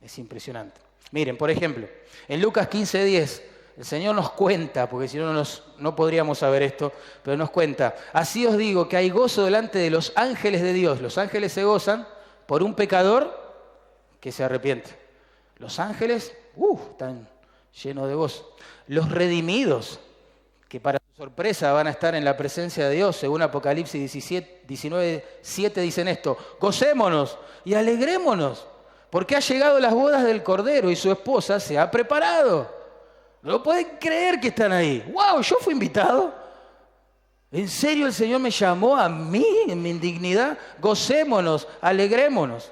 Es impresionante. Miren, por ejemplo, en Lucas 15:10, el Señor nos cuenta, porque si no, no podríamos saber esto, pero nos cuenta, así os digo que hay gozo delante de los ángeles de Dios. Los ángeles se gozan por un pecador que se arrepiente. Los ángeles, están llenos de gozo. Los redimidos, que para su sorpresa van a estar en la presencia de Dios, según Apocalipsis 19:7 dicen esto, gocémonos y alegrémonos, porque ha llegado las bodas del Cordero y su esposa se ha preparado. No pueden creer que están ahí. ¡Wow! ¿Yo fui invitado? ¿En serio el Señor me llamó a mí en mi indignidad? Gocémonos, alegrémonos.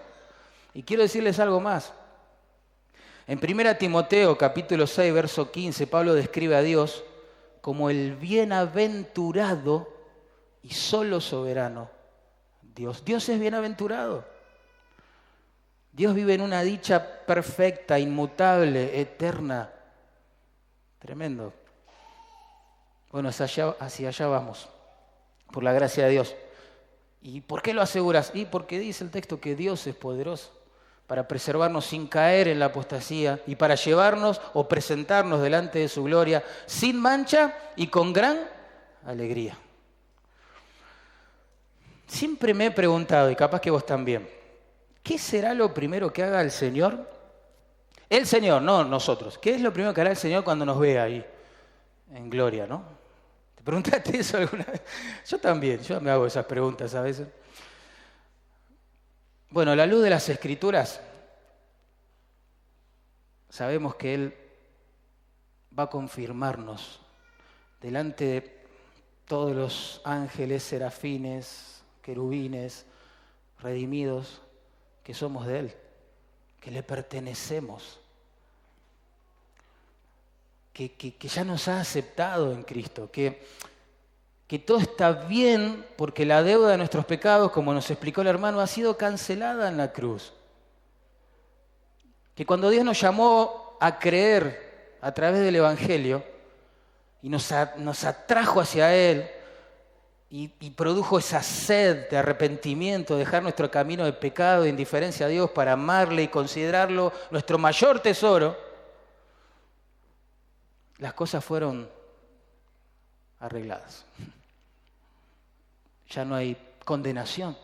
Y quiero decirles algo más. En 1 Timoteo, capítulo 6, verso 15, Pablo describe a Dios como el bienaventurado y solo soberano Dios. Dios es bienaventurado. Dios vive en una dicha perfecta, inmutable, eterna. Tremendo. Bueno, hacia allá vamos, por la gracia de Dios. ¿Y por qué lo aseguras? Y porque dice el texto que Dios es poderoso para preservarnos sin caer en la apostasía y para llevarnos o presentarnos delante de su gloria sin mancha y con gran alegría. Siempre me he preguntado, y capaz que vos también, ¿qué será lo primero que haga el Señor? El Señor, no nosotros. ¿Qué es lo primero que hará el Señor cuando nos vea ahí en gloria, no? ¿Te preguntaste eso alguna vez? Yo también, yo me hago esas preguntas a veces. Bueno, a la luz de las Escrituras, sabemos que Él va a confirmarnos delante de todos los ángeles, serafines, querubines, redimidos, que somos de Él, que le pertenecemos, que ya nos ha aceptado en Cristo, que todo está bien porque la deuda de nuestros pecados, como nos explicó el hermano, ha sido cancelada en la cruz. Que cuando Dios nos llamó a creer a través del Evangelio y nos atrajo hacia Él y produjo esa sed de arrepentimiento, de dejar nuestro camino de pecado e indiferencia a Dios para amarle y considerarlo nuestro mayor tesoro, las cosas fueron arregladas. Ya no hay condenación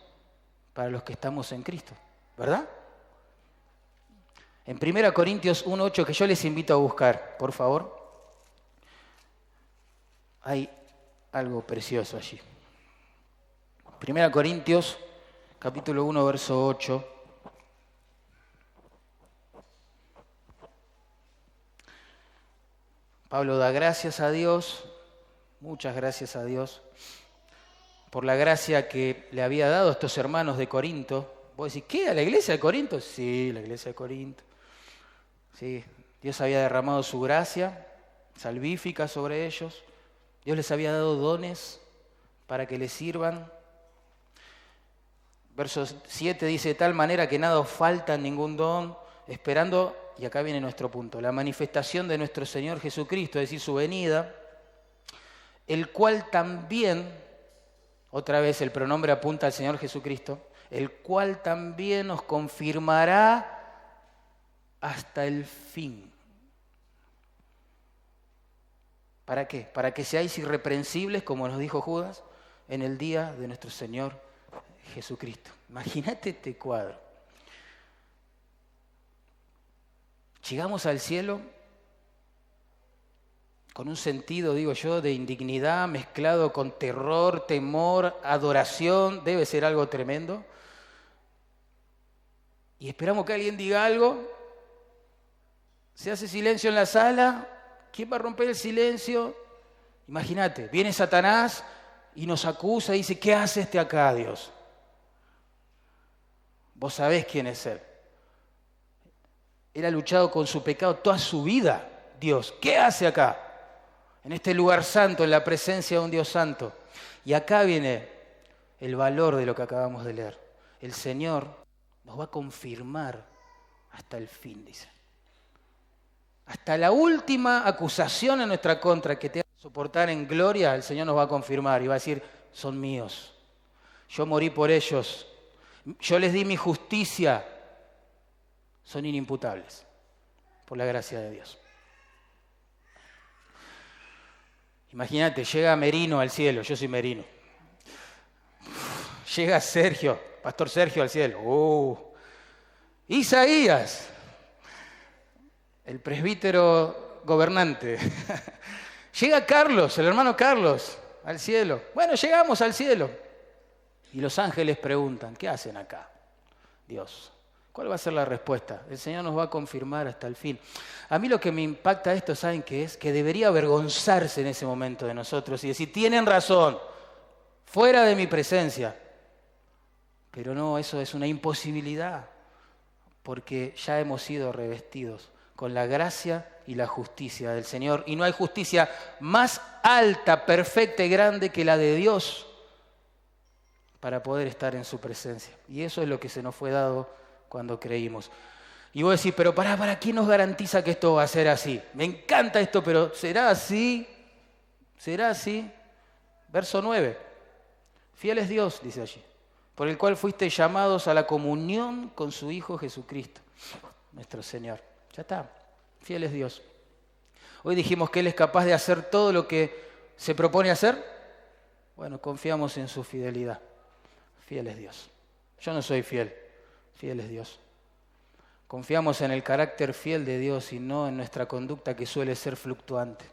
para los que estamos en Cristo, ¿verdad? En 1 Corintios 1:8, que yo les invito a buscar, por favor, hay algo precioso allí. 1 Corintios, capítulo 1, verso 8. Pablo da gracias a Dios, muchas gracias a Dios, por la gracia que le había dado a estos hermanos de Corinto. Vos decís, ¿qué? ¿A la iglesia de Corinto? Sí, la iglesia de Corinto. Sí, Dios había derramado su gracia salvífica sobre ellos. Dios les había dado dones para que les sirvan. Verso 7 dice, de tal manera que nada os falta en ningún don, esperando, y acá viene nuestro punto, la manifestación de nuestro Señor Jesucristo, es decir, su venida, el cual también, otra vez el pronombre apunta al Señor Jesucristo, el cual también nos confirmará hasta el fin. ¿Para qué? Para que seáis irreprensibles, como nos dijo Judas, en el día de nuestro Señor Jesucristo. Imagínate este cuadro. Llegamos al cielo con un sentido, digo yo, de indignidad mezclado con terror, temor, adoración. Debe ser algo tremendo. Y esperamos que alguien diga algo. Se hace silencio en la sala. ¿Quién va a romper el silencio? Imagínate, viene Satanás y nos acusa y dice, ¿qué hace este acá, Dios? Vos sabés quién es Él. Él ha luchado con su pecado toda su vida, Dios. ¿Qué hace acá? En este lugar santo, en la presencia de un Dios santo. Y acá viene el valor de lo que acabamos de leer. El Señor nos va a confirmar hasta el fin, dice. Hasta la última acusación en nuestra contra que te haga soportar en gloria, el Señor nos va a confirmar y va a decir, son míos. Yo morí por ellos. Yo les di mi justicia. Son inimputables por la gracia de Dios. Imagínate, llega Merino al cielo, yo soy Merino. Llega Sergio, Pastor Sergio al cielo. Isaías, el presbítero gobernante. Llega Carlos, el hermano Carlos, al cielo. Bueno, llegamos al cielo. Y los ángeles preguntan, ¿qué hacen acá? Dios. ¿Cuál va a ser la respuesta? El Señor nos va a confirmar hasta el fin. A mí lo que me impacta esto, ¿saben qué es? Que debería avergonzarse en ese momento de nosotros y decir, tienen razón, fuera de mi presencia. Pero no, eso es una imposibilidad, porque ya hemos sido revestidos con la gracia y la justicia del Señor. Y no hay justicia más alta, perfecta y grande que la de Dios para poder estar en su presencia. Y eso es lo que se nos fue dado cuando creímos. Y vos decís, pero ¿para quién nos garantiza que esto va a ser así? Me encanta esto, pero ¿será así? ¿Será así? Verso 9. Fiel es Dios, dice allí, por el cual fuiste llamados a la comunión con su Hijo Jesucristo, nuestro Señor. Ya está, fiel es Dios. Hoy dijimos que Él es capaz de hacer todo lo que se propone hacer. Bueno, confiamos en su fidelidad. Fiel es Dios. Yo no soy fiel, fiel es Dios. Confiamos en el carácter fiel de Dios y no en nuestra conducta que suele ser fluctuante.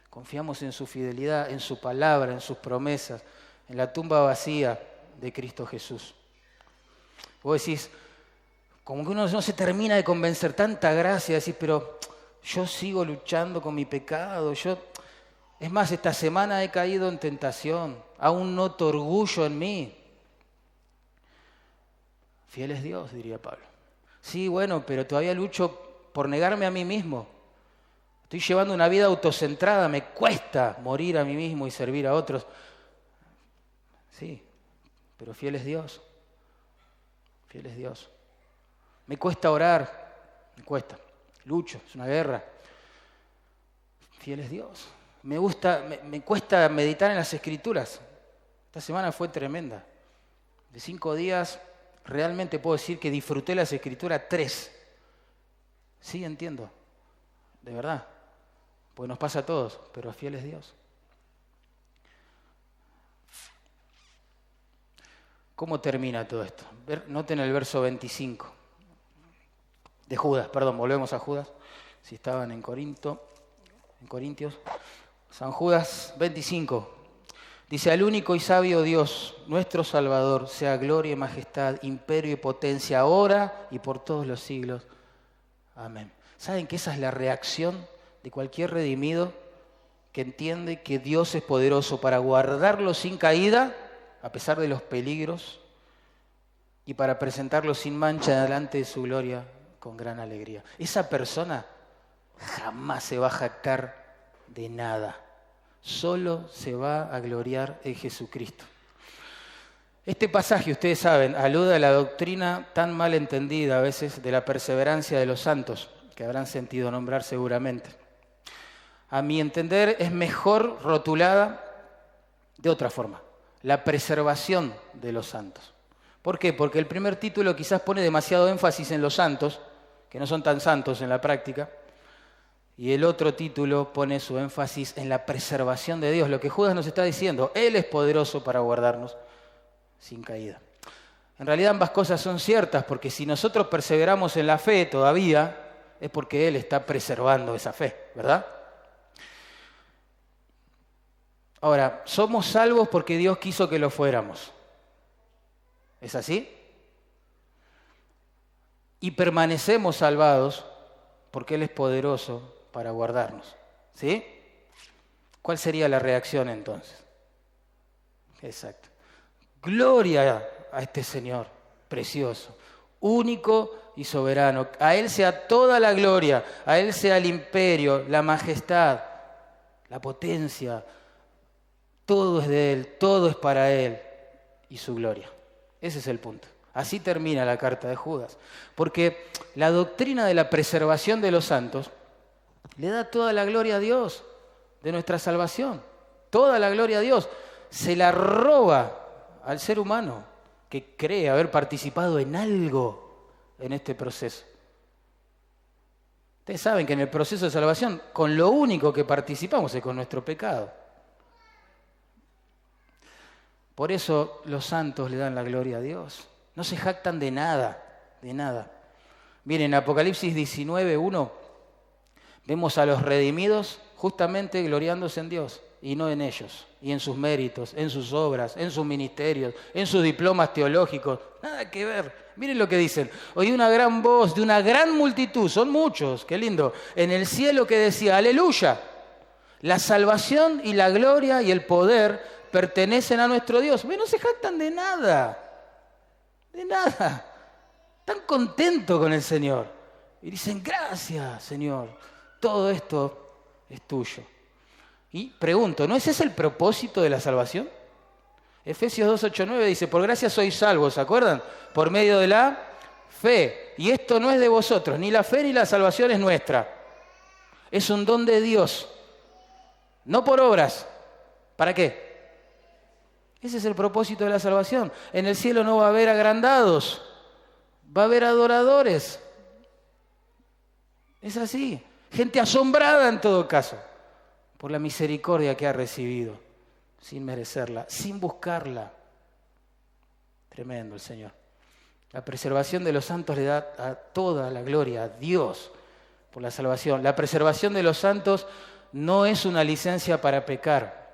Confiamos en su fidelidad, en su palabra, en sus promesas, en la tumba vacía de Cristo Jesús. Vos decís, como que uno no se termina de convencer, tanta gracia, decís, pero yo sigo luchando con mi pecado, es más, esta semana he caído en tentación, aún noto orgullo en mí. Fiel es Dios, diría Pablo. Sí, bueno, pero todavía lucho por negarme a mí mismo. Estoy llevando una vida autocentrada, me cuesta morir a mí mismo y servir a otros. Sí, pero fiel es Dios. Fiel es Dios. Me cuesta orar, me cuesta. Lucho, es una guerra. Fiel es Dios. Me cuesta meditar en las Escrituras. Esta semana fue tremenda. De 5 días, realmente puedo decir que disfruté las Escrituras 3. Sí, entiendo. De verdad. Porque nos pasa a todos, pero fiel es Dios. ¿Cómo termina todo esto? Noten el verso 25. De Judas, perdón, volvemos a Judas. Si estaban en Corintios. San Judas 25. Dice, al único y sabio Dios, nuestro Salvador, sea gloria y majestad, imperio y potencia, ahora y por todos los siglos. Amén. ¿Saben que esa es la reacción de cualquier redimido que entiende que Dios es poderoso para guardarlo sin caída, a pesar de los peligros, y para presentarlo sin mancha delante de su gloria con gran alegría? Esa persona jamás se va a jactar de nada. Solo se va a gloriar en Jesucristo. Este pasaje, ustedes saben, alude a la doctrina tan mal entendida a veces de la perseverancia de los santos, que habrán sentido nombrar seguramente. A mi entender es mejor rotulada de otra forma, la preservación de los santos. ¿Por qué? Porque el primer título quizás pone demasiado énfasis en los santos, que no son tan santos en la práctica, y el otro título pone su énfasis en la preservación de Dios. Lo que Judas nos está diciendo, Él es poderoso para guardarnos sin caída. En realidad ambas cosas son ciertas, porque si nosotros perseveramos en la fe todavía, es porque Él está preservando esa fe, ¿verdad? Ahora, somos salvos porque Dios quiso que lo fuéramos. ¿Es así? Y permanecemos salvados porque Él es poderoso para guardarnos. ¿Sí? ¿Cuál sería la reacción entonces? Exacto. Gloria a este Señor precioso, único y soberano. A Él sea toda la gloria, a Él sea el imperio, la majestad, la potencia. Todo es de Él, todo es para Él y su gloria. Ese es el punto. Así termina la carta de Judas. Porque la doctrina de la preservación de los santos le da toda la gloria a Dios de nuestra salvación. Toda la gloria a Dios. Se la roba al ser humano que cree haber participado en algo en este proceso. Ustedes saben que en el proceso de salvación, con lo único que participamos es con nuestro pecado. Por eso los santos le dan la gloria a Dios. No se jactan de nada, de nada. Miren, en Apocalipsis 19:1 vemos a los redimidos justamente gloriándose en Dios y no en ellos, y en sus méritos, en sus obras, en sus ministerios, en sus diplomas teológicos. Nada que ver. Miren lo que dicen. Oí una gran voz de una gran multitud, son muchos, qué lindo, en el cielo que decía, aleluya, la salvación y la gloria y el poder pertenecen a nuestro Dios. No se jactan de nada. De nada. Están contentos con el Señor. Y dicen, gracias, Señor. Todo esto es tuyo. Y pregunto, ¿no es ese el propósito de la salvación? Efesios 2:8-9 dice, por gracia sois salvos, ¿se acuerdan? Por medio de la fe. Y esto no es de vosotros, ni la fe ni la salvación es nuestra. Es un don de Dios, no por obras. ¿Para qué? Ese es el propósito de la salvación. En el cielo no va a haber agrandados, va a haber adoradores. Es así. Gente asombrada en todo caso por la misericordia que ha recibido, sin merecerla, sin buscarla. Tremendo el Señor. La preservación de los santos le da a toda la gloria a Dios por la salvación. La preservación de los santos no es una licencia para pecar.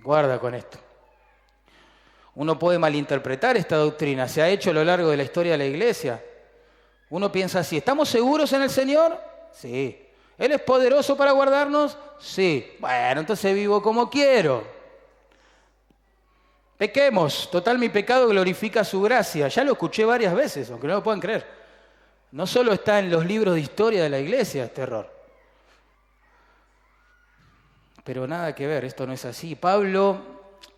Guarda con esto. Uno puede malinterpretar esta doctrina, se ha hecho a lo largo de la historia de la iglesia. Uno piensa así, ¿estamos seguros en el Señor? Sí. ¿Él es poderoso para guardarnos? Sí. Bueno, entonces vivo como quiero. Pequemos, total mi pecado glorifica su gracia. Ya lo escuché varias veces, aunque no lo puedan creer. No solo está en los libros de historia de la iglesia este error. Pero nada que ver, esto no es así. Pablo,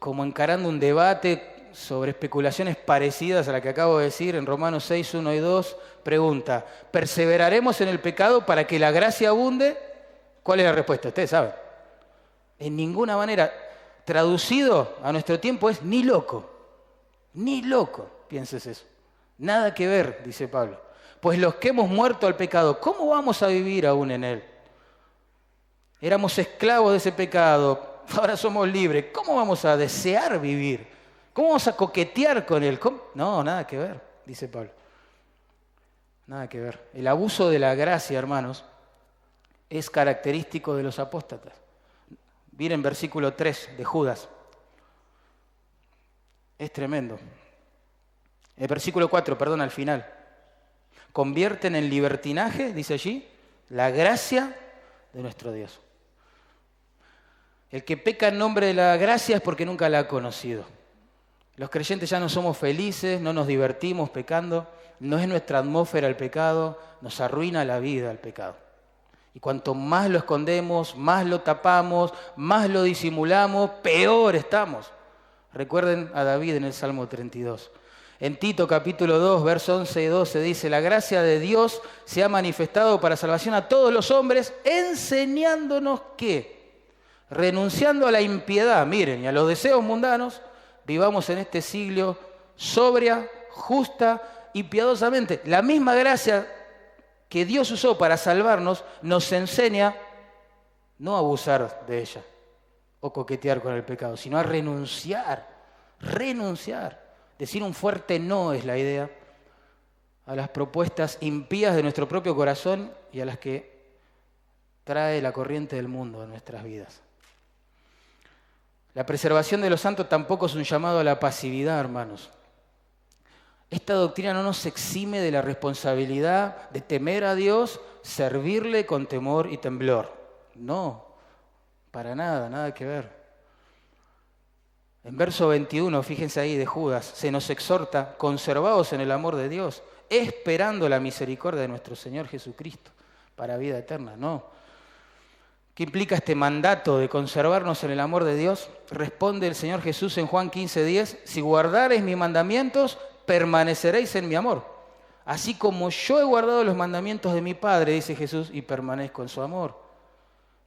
como encarando un debate sobre especulaciones parecidas a la que acabo de decir en Romanos 6, 1 y 2, pregunta, ¿perseveraremos en el pecado para que la gracia abunde? ¿Cuál es la respuesta? Ustedes saben. En ninguna manera. Traducido a nuestro tiempo es ni loco. Ni loco, pienses eso. Nada que ver, dice Pablo. Pues los que hemos muerto al pecado, ¿cómo vamos a vivir aún en él? Éramos esclavos de ese pecado, ahora somos libres. ¿Cómo vamos a desear vivir? ¿Cómo vamos a coquetear con él? ¿Cómo? No, nada que ver, dice Pablo. Nada que ver. El abuso de la gracia, hermanos, es característico de los apóstatas. Miren versículo 3 de Judas. Es tremendo. El versículo 4, perdón, al final. Convierten en libertinaje, dice allí, la gracia de nuestro Dios. El que peca en nombre de la gracia es porque nunca la ha conocido. Los creyentes ya no somos felices, no nos divertimos pecando, no es nuestra atmósfera el pecado, nos arruina la vida el pecado. Y cuanto más lo escondemos, más lo tapamos, más lo disimulamos, peor estamos. Recuerden a David en el Salmo 32. En Tito capítulo 2, versos 11 y 12 dice, la gracia de Dios se ha manifestado para salvación a todos los hombres, enseñándonos que, renunciando a la impiedad, miren, y a los deseos mundanos, vivamos en este siglo sobria, justa y piadosamente. La misma gracia que Dios usó para salvarnos, nos enseña no a abusar de ella o coquetear con el pecado, sino a renunciar. Decir un fuerte no es la idea a las propuestas impías de nuestro propio corazón y a las que trae la corriente del mundo en nuestras vidas. La preservación de los santos tampoco es un llamado a la pasividad, hermanos. Esta doctrina no nos exime de la responsabilidad de temer a Dios, servirle con temor y temblor. No, para nada, nada que ver. En verso 21, fíjense ahí de Judas, se nos exhorta, conservaos en el amor de Dios, esperando la misericordia de nuestro Señor Jesucristo para vida eterna. No. ¿Qué implica este mandato de conservarnos en el amor de Dios? Responde el Señor Jesús en Juan 15:10, si guardareis mis mandamientos, permaneceréis en mi amor. Así como yo he guardado los mandamientos de mi Padre, dice Jesús, y permanezco en su amor.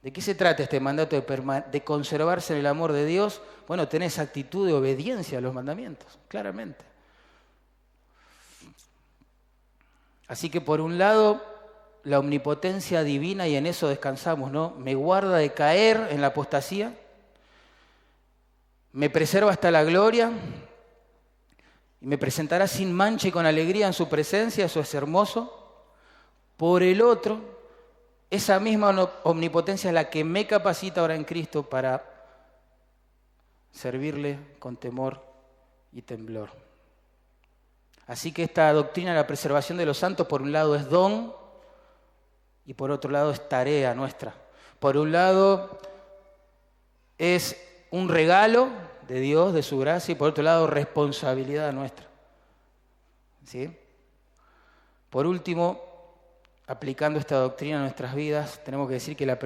¿De qué se trata este mandato de conservarse en el amor de Dios? Bueno, tenés actitud de obediencia a los mandamientos, claramente. Así que por un lado, la omnipotencia divina, y en eso descansamos, ¿no? Me guarda de caer en la apostasía, me preserva hasta la gloria, y me presentará sin mancha y con alegría en su presencia, eso es hermoso. Por el otro, esa misma omnipotencia es la que me capacita ahora en Cristo para servirle con temor y temblor. Así que esta doctrina de la preservación de los santos, por un lado es don y por otro lado es tarea nuestra. Por un lado es un regalo de Dios, de su gracia, y por otro lado responsabilidad nuestra. ¿Sí? Por último, aplicando esta doctrina a nuestras vidas, tenemos que decir que la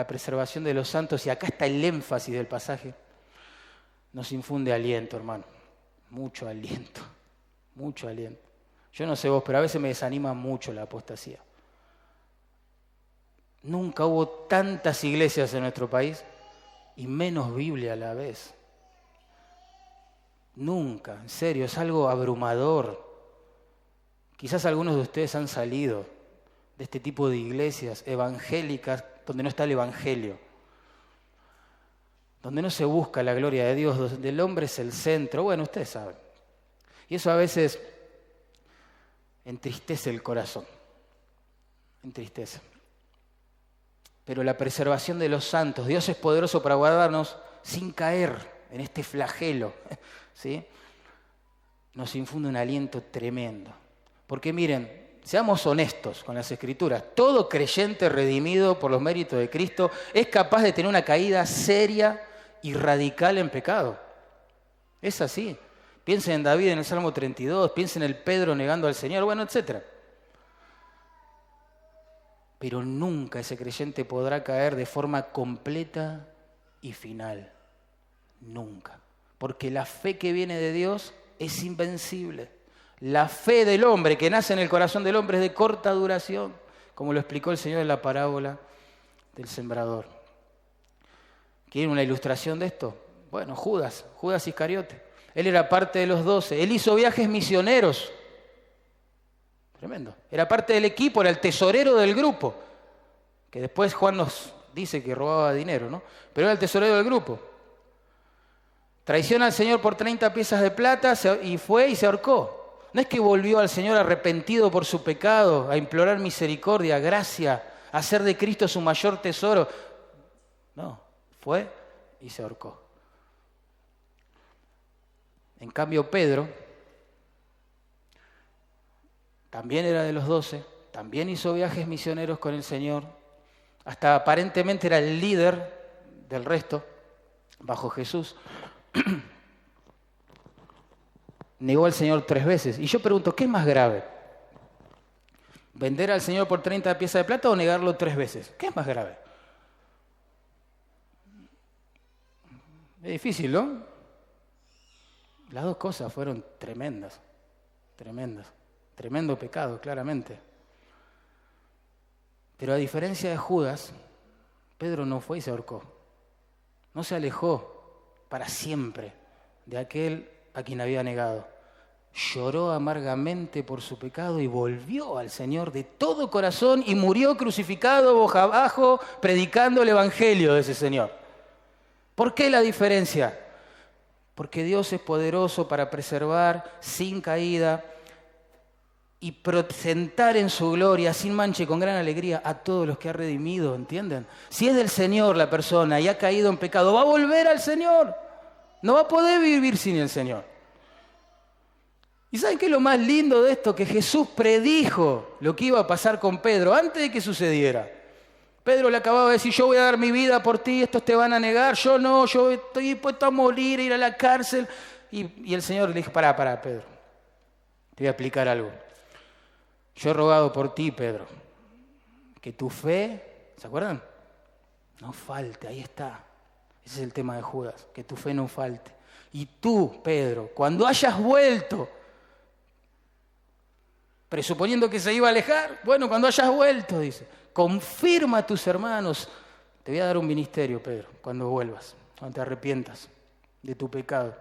preservación de los santos, y acá está el énfasis del pasaje, nos infunde aliento, hermano. Mucho aliento. Yo no sé vos, pero a veces me desanima mucho la apostasía. Nunca hubo tantas iglesias en nuestro país y menos Biblia a la vez. Nunca, en serio, es algo abrumador. Quizás algunos de ustedes han salido de este tipo de iglesias evangélicas donde no está el evangelio, donde no se busca la gloria de Dios, donde el hombre es el centro. Bueno, ustedes saben. Y eso a veces entristece el corazón, entristece. Pero la preservación de los santos, Dios es poderoso para guardarnos sin caer en este flagelo, ¿sí? Nos infunde un aliento tremendo. Porque miren, seamos honestos con las Escrituras, todo creyente redimido por los méritos de Cristo es capaz de tener una caída seria y radical en pecado. Es así. Piensen en David en el Salmo 32, piensen en el Pedro negando al Señor, bueno, etc. Pero nunca ese creyente podrá caer de forma completa y final. Nunca. Porque la fe que viene de Dios es invencible. La fe del hombre que nace en el corazón del hombre es de corta duración, como lo explicó el Señor en la parábola del sembrador. ¿Quieren una ilustración de esto? Bueno, Judas Iscariote. Él era parte de los 12. Él hizo viajes misioneros. Tremendo. Era parte del equipo, era el tesorero del grupo. Que después Juan nos dice que robaba dinero, ¿no? Pero era el tesorero del grupo. Traiciona al Señor por 30 piezas de plata y fue y se ahorcó. No es que volvió al Señor arrepentido por su pecado, a implorar misericordia, gracia, a hacer de Cristo su mayor tesoro. No, fue y se ahorcó. En cambio, Pedro también era de los 12, también hizo viajes misioneros con el Señor, hasta aparentemente era el líder del resto, bajo Jesús. Negó al Señor 3 veces. Y yo pregunto, ¿qué es más grave? ¿Vender al Señor por 30 piezas de plata o negarlo 3 veces? ¿Qué es más grave? Es difícil, ¿no? Las dos cosas fueron tremendas, tremendas. Tremendo pecado, claramente. Pero a diferencia de Judas, Pedro no fue y se ahorcó. No se alejó para siempre de aquel a quien había negado. Lloró amargamente por su pecado y volvió al Señor de todo corazón y murió crucificado boca abajo predicando el evangelio de ese Señor. ¿Por qué la diferencia? Porque Dios es poderoso para preservar sin caída y presentar en su gloria, sin mancha y con gran alegría, a todos los que ha redimido, ¿entienden? Si es del Señor la persona y ha caído en pecado, va a volver al Señor. No va a poder vivir sin el Señor. ¿Y saben qué es lo más lindo de esto? Que Jesús predijo lo que iba a pasar con Pedro antes de que sucediera. Pedro le acababa de decir, yo voy a dar mi vida por ti, estos te van a negar, yo no, yo estoy dispuesto a morir, a ir a la cárcel. Y el Señor le dijo, pará, Pedro, te voy a explicar algo. Yo he rogado por ti, Pedro, que tu fe, ¿se acuerdan? No falte, ahí está. Ese es el tema de Judas, que tu fe no falte. Y tú, Pedro, cuando hayas vuelto, presuponiendo que se iba a alejar, bueno, cuando hayas vuelto, dice, confirma a tus hermanos, te voy a dar un ministerio, Pedro, cuando vuelvas, cuando te arrepientas de tu pecado.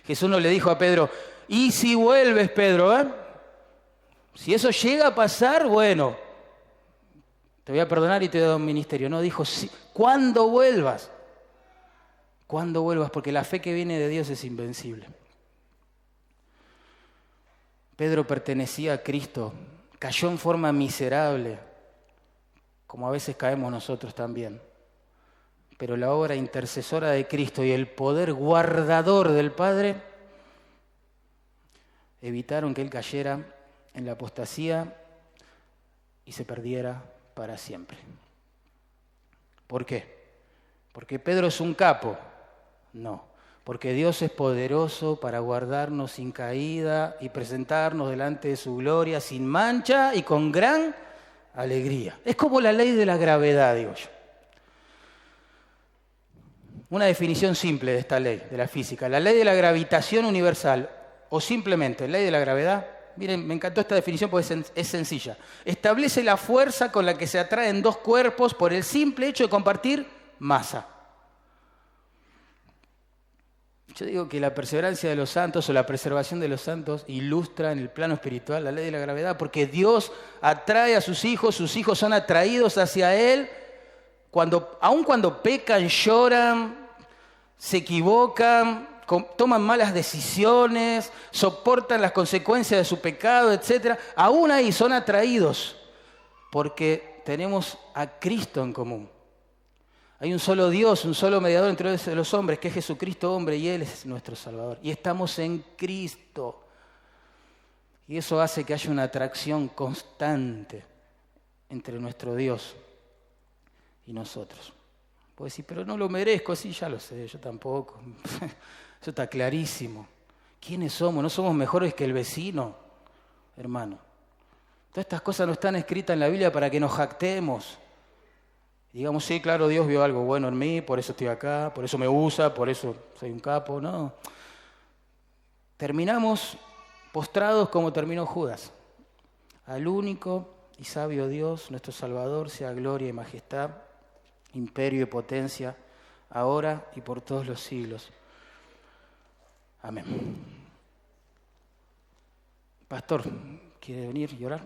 Jesús no le dijo a Pedro, ¿y si vuelves, Pedro? Si eso llega a pasar, bueno, te voy a perdonar y te voy a dar un ministerio. No, dijo, sí, cuando vuelvas, porque la fe que viene de Dios es invencible. Pedro pertenecía a Cristo, cayó en forma miserable, como a veces caemos nosotros también. Pero la obra intercesora de Cristo y el poder guardador del Padre evitaron que él cayera en la apostasía y se perdiera para siempre. ¿Por qué? ¿Porque Pedro es un capo? No. Porque Dios es poderoso para guardarnos sin caída y presentarnos delante de su gloria sin mancha y con gran alegría. Es como la ley de la gravedad, digo yo. Una definición simple de esta ley, de la física. La ley de la gravitación universal, o simplemente ley de la gravedad, Miren, me encantó esta definición porque es sencilla. Establece la fuerza con la que se atraen dos cuerpos por el simple hecho de compartir masa. Yo digo que la perseverancia de los santos o la preservación de los santos ilustra en el plano espiritual la ley de la gravedad, porque Dios atrae a sus hijos son atraídos hacia Él, aun cuando pecan, lloran, se equivocan, toman malas decisiones, soportan las consecuencias de su pecado, etc. Aún ahí son atraídos, porque tenemos a Cristo en común. Hay un solo Dios, un solo mediador entre los hombres, que es Jesucristo hombre, y Él es nuestro Salvador. Y estamos en Cristo. Y eso hace que haya una atracción constante entre nuestro Dios y nosotros. Puedes decir, pero no lo merezco. Sí, ya lo sé, yo tampoco. Eso está clarísimo. ¿Quiénes somos? ¿No somos mejores que el vecino, hermano? Todas estas cosas no están escritas en la Biblia para que nos jactemos. Digamos, sí, claro, Dios vio algo bueno en mí, por eso estoy acá, por eso me usa, por eso soy un capo. No. Terminamos postrados como terminó Judas. Al único y sabio Dios, nuestro Salvador, sea gloria y majestad, imperio y potencia, ahora y por todos los siglos. Amén. Pastor, ¿quiere venir y orar?